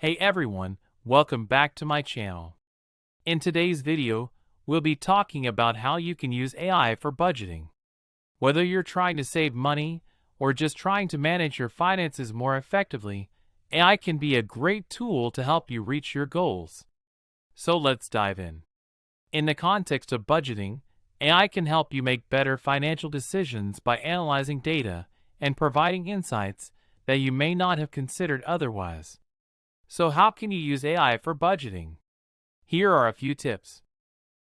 Hey everyone, welcome back to my channel. In today's video, we'll be talking about how you can use AI for budgeting. Whether you're trying to save money or just trying to manage your finances more effectively, AI can be a great tool to help you reach your goals. So let's dive in. In the context of budgeting, AI can help you make better financial decisions by analyzing data and providing insights that you may not have considered otherwise. So how can you use AI for budgeting? Here are a few tips.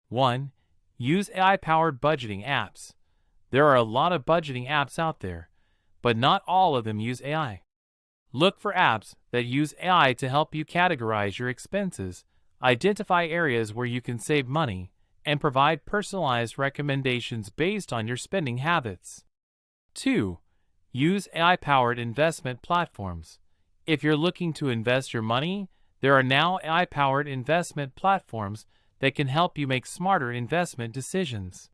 1. Use AI-powered budgeting apps. There are a lot of budgeting apps out there, but not all of them use AI. Look for apps that use AI to help you categorize your expenses, identify areas where you can save money, and provide personalized recommendations based on your spending habits. 2. Use AI-powered investment platforms. If you're looking to invest your money, there are now AI-powered investment platforms that can help you make smarter investment decisions.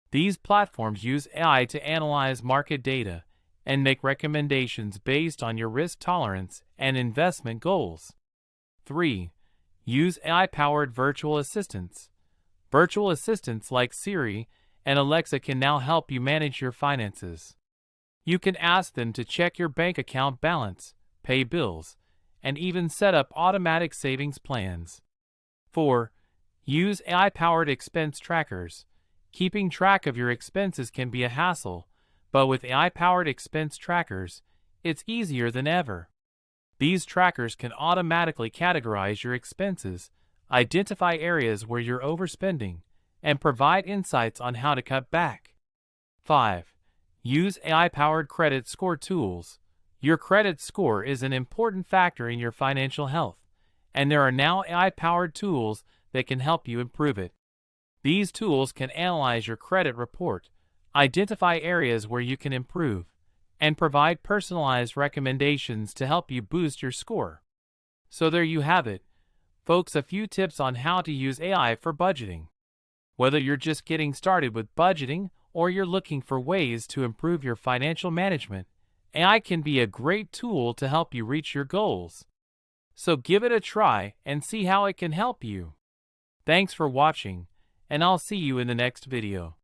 These platforms use AI to analyze market data and make recommendations based on your risk tolerance and investment goals. 3. Use AI-powered virtual assistants. Virtual assistants like Siri and Alexa can now help you manage your finances. You can ask them to check your bank account balance, pay bills, and even set up automatic savings plans. 4. Use AI-powered expense trackers. Keeping track of your expenses can be a hassle, but with AI-powered expense trackers, it's easier than ever. These trackers can automatically categorize your expenses, identify areas where you're overspending, and provide insights on how to cut back. 5. Use AI-powered credit score tools. Your credit score is an important factor in your financial health, and there are now AI-powered tools that can help you improve it. These tools can analyze your credit report, identify areas where you can improve, and provide personalized recommendations to help you boost your score. So there you have it, folks, a few tips on how to use AI for budgeting. Whether you're just getting started with budgeting or you're looking for ways to improve your financial management, AI can be a great tool to help you reach your goals. So give it a try and see how it can help you. Thanks for watching, and I'll see you in the next video.